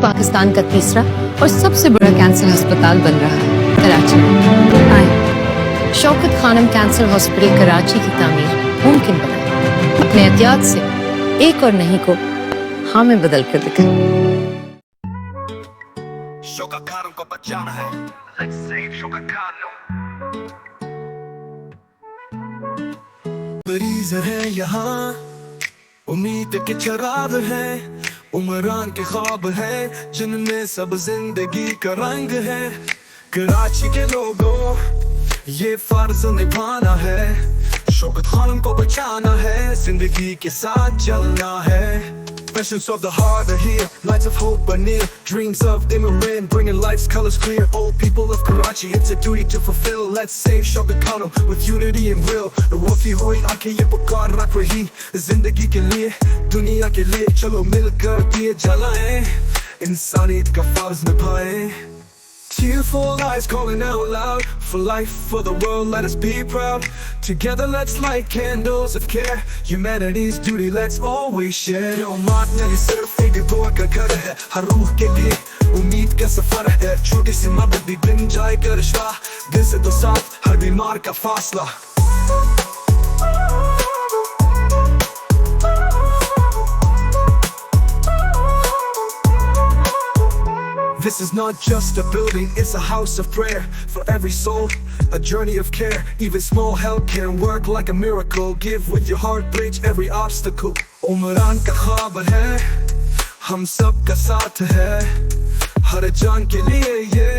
पाकिस्तान का तीसरा और सबसे बड़ा कैंसर अस्पताल बन रहा है कराची में। आए शौकत खानम कैंसर हॉस्पिटल कराची की तामीर मुमकिन बनाए। अपने एहतियात से एक और नहीं को हाँ में बदल कर दिखाए। शौकत खानम को बचाना है। Let's save Shaukat Khanam. मरीज है यहाँ, उम्मीद के चिराग है, उमरान के ख्वाब है जिनमें सब जिंदगी का रंग है। कराची के लोगों ये फर्ज निभाना है, शौकत खानम को बचाना है, जिंदगी के साथ चलना है। Passions of the heart are here, lights of hope are near, dreams of Imran bringing life's colors clear. All people of Karachi, it's a duty to fulfill. Let's save Shaukat Khanum with unity and will. Wafi hoi aankhein ye pukar rakh rahi, zindagi ke liye, duniya ke liye, chalo milkar diye jalaएं, इंसानियत का फर्ज निभाएं। Tearful eyes calling out loud, for life, for the world, let us be proud. Together let's light candles of care, humanity's duty let's always share. उम्मत ने सिर्फ एक दुआ का घर है, हर रूह के लिए उम्मीद का सफर है। छोटी सी मदद भी बन जाए करिश्मा, दिल से तो साथ हर बीमार का फासला। This is not just a building, it's a house of prayer for every soul, a journey of care. Even small help can work like a miracle. Give with your heart, bridge every obstacle. Umran का ख्वाब है, हम सब का साथ है, हर जान के लिए ये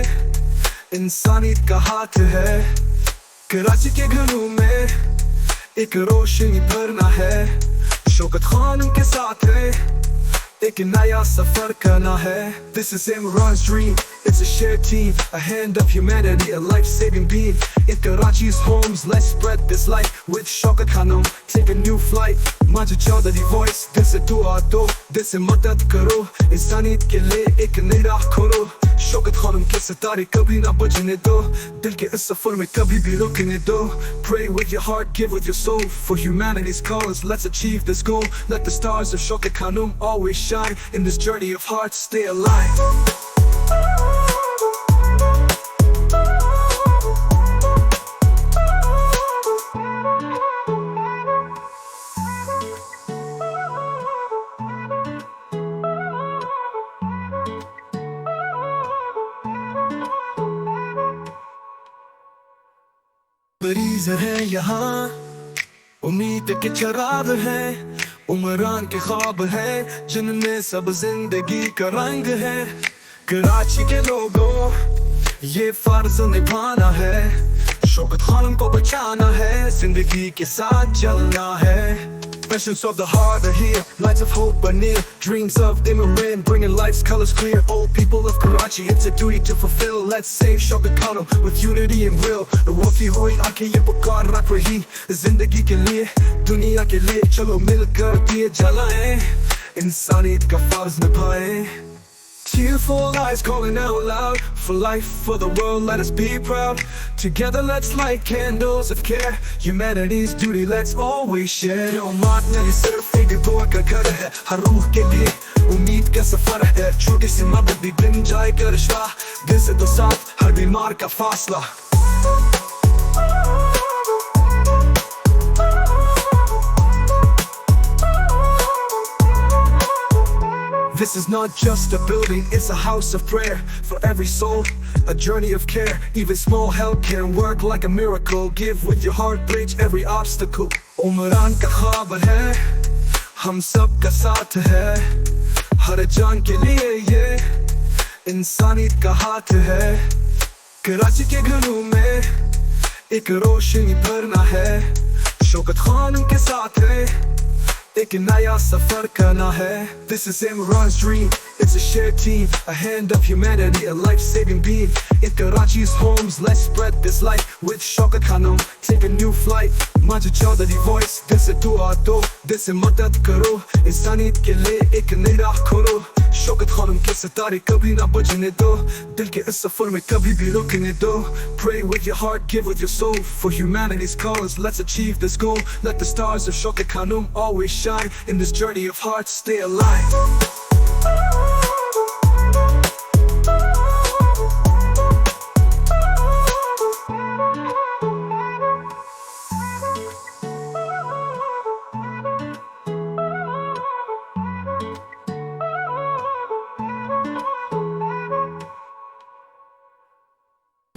इंसानियत का हाथ है। कराची के घरों में एक रोशनी भरना है, शौकत खानम के साथ है, एक नया सफर करना है। This is Imran's dream, it's a shared team, a hand of humanity, a life-saving beam. In Karachi's homes, let's spread this light with Shaukat Khanum, take a new flight. मांझे चौधरी voice, दिल से दुआ दो, दिल से मदद करो, इंसानियत के लिए एक नई राह खोलो। शौकत खानम के सितारे कभी ना बुझने दो, दिल के इस सफर में कभी भी रुकने दो। Pray with your heart, give with your soul, for humanity's cause, let's achieve this goal. Let the stars of Shaukat Khanum always shine, in this journey of hearts, stay alive. मरीज है यहाँ, उम्मीद के चिराग है, उमरान के ख्वाब है जिनमें सब जिंदगी का रंग है। कराची के लोगों ये फर्ज निभाना है, शौकत खानम को बचाना है, जिंदगी के साथ चलना है। Passions of the heart are here, lights of hope are near, dreams of Imran bringing life's colors clear. All people of Karachi, it's a duty to fulfill. Let's save Shaukat Khanum with unity and will. Wafi hoi aankhein ye pukar rakh rahi, zindagi ke liye, duniya ke liye, chalo milkar diye jalaएं, इंसानियत का फर्ज निभाएं। Tearful eyes calling out loud, for life, for the world, let us be proud. Together let's light candles of care, humanity's duty let's always share. उम्मत ने सिर्फ एक दुआ का घर है, हर रूह के लिए उम्मीद का सफर है। छोटी सी मदद भी बन जाए करिश्मा, दिल से तो साथ हर बीमार का फासला। This is not just a building, it's a house of prayer for every soul, a journey of care. Even small help can work like a miracle. Give with your heart, bridge every obstacle. Umran का ख्वाब है, हम सब का साथ है, हर जान के लिए ये इंसानियत का हाथ है। कराची के घरों में एक रोशनी भरना है, शौकत खानम के साथ है, एक नया सफर करना है। This is Imran's dream, it's a shared team, a hand of humanity, a life-saving beam. In Karachi's homes, let's spread this light with Shaukat Khanum, take a new flight. मांझे चौधरी voice, दिल से दुआ दो, दिल से मदद करो, इंसानियत के लिए एक नई राह खोलो। शौकत खानम के सितारे कभी ना बुझने दो, दिल के इस सफर में कभी भी रुकने दो। Pray with your heart, give with your soul, for humanity's cause, let's achieve this goal. Let the stars of Shaukat Khanum always shine, in this journey of hearts, stay alive.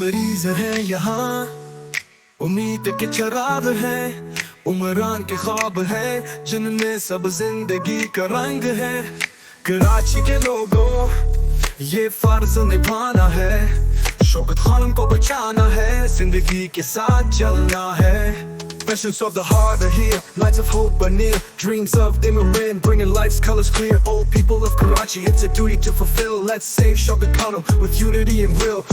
मरीज है यहाँ, उम्मीद के चिराग है, उमरान के ख्वाब है, जिनमें सब जिंदगी का रंग है। कराची के लोगों, ये फर्ज निभाना है, शौकत खानम को बचाना है, जिंदगी के साथ चलना है। Passions of the heart are here, lights of hope are near, dreams of immigrant bringing life's colors clear. All people of Karachi, it's a duty to fulfill. Let's save Shaukat Khanum with unity and will.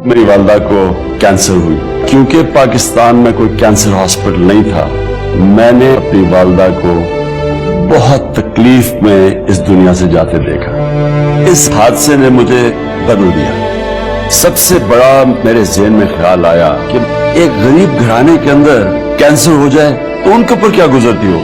मेरी वालदा को cancer हुई, क्योंकि पाकिस्तान में कोई cancer hospital नहीं था। मैंने अपनी वालदा को बहुत तकलीफ में इस दुनिया से जाते देखा। इस हादसे ने मुझे बदल दिया। सबसे बड़ा मेरे ज़हन में ख्याल आया कि एक गरीब घराने के अंदर कैंसर हो जाए तो उनके ऊपर क्या गुजरती हो।